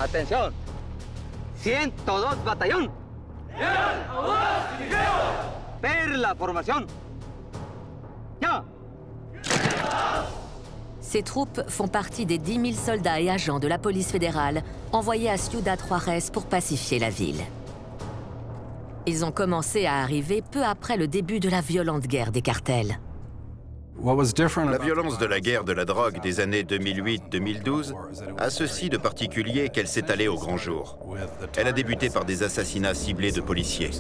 Atención. 102 batallón. Per la formación. Ya. Ces troupes font partie des 10 000 soldats et agents de la police fédérale envoyés à Ciudad Juárez pour pacifier la ville. Ils ont commencé à arriver peu après le début de la violente guerre des cartels. La violence de la guerre de la drogue des années 2008-2012 a ceci de particulier qu'elle s'est allée au grand jour. Elle a débuté par des assassinats ciblés de policiers.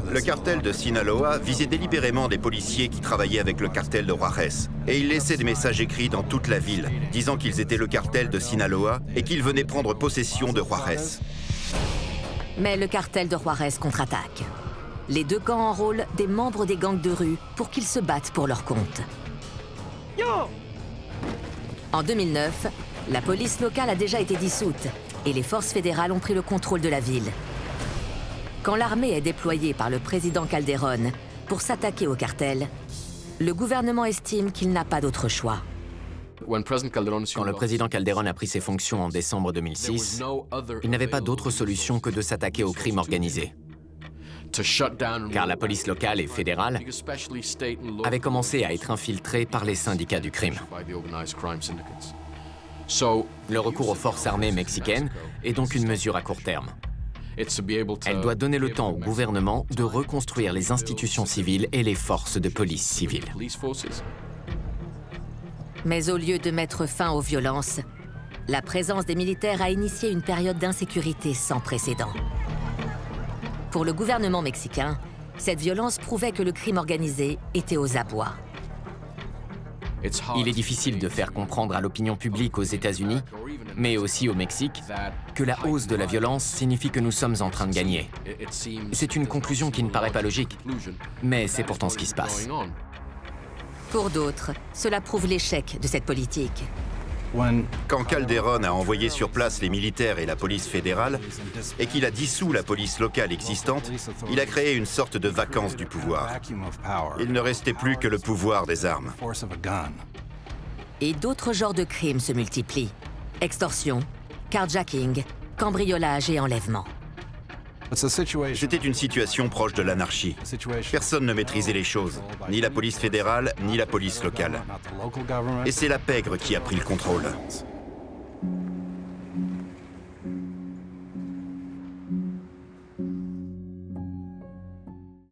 Le cartel de Sinaloa visait délibérément des policiers qui travaillaient avec le cartel de Juárez. Et ils laissaient des messages écrits dans toute la ville, disant qu'ils étaient le cartel de Sinaloa et qu'ils venaient prendre possession de Juárez. Mais le cartel de Juárez contre-attaque. Les deux camps enrôlent des membres des gangs de rue pour qu'ils se battent pour leur compte. En 2009, la police locale a déjà été dissoute et les forces fédérales ont pris le contrôle de la ville. Quand l'armée est déployée par le président Calderón pour s'attaquer au cartel, le gouvernement estime qu'il n'a pas d'autre choix. Quand le président Calderón a pris ses fonctions en décembre 2006, il n'avait pas d'autre solution que de s'attaquer au crime organisé. Car la police locale et fédérale avait commencé à être infiltrée par les syndicats du crime. Le recours aux forces armées mexicaines est donc une mesure à court terme. Elle doit donner le temps au gouvernement de reconstruire les institutions civiles et les forces de police civile. Mais au lieu de mettre fin aux violences, la présence des militaires a initié une période d'insécurité sans précédent. Pour le gouvernement mexicain, cette violence prouvait que le crime organisé était aux abois. Il est difficile de faire comprendre à l'opinion publique aux États-Unis, mais aussi au Mexique, que la hausse de la violence signifie que nous sommes en train de gagner. C'est une conclusion qui ne paraît pas logique, mais c'est pourtant ce qui se passe. Pour d'autres, cela prouve l'échec de cette politique. Quand Calderón a envoyé sur place les militaires et la police fédérale, et qu'il a dissous la police locale existante, il a créé une sorte de vacance du pouvoir. Il ne restait plus que le pouvoir des armes. Et d'autres genres de crimes se multiplient. Extorsion, carjacking, cambriolage et enlèvement. C'était une situation proche de l'anarchie. Personne ne maîtrisait les choses, ni la police fédérale, ni la police locale. Et c'est la pègre qui a pris le contrôle.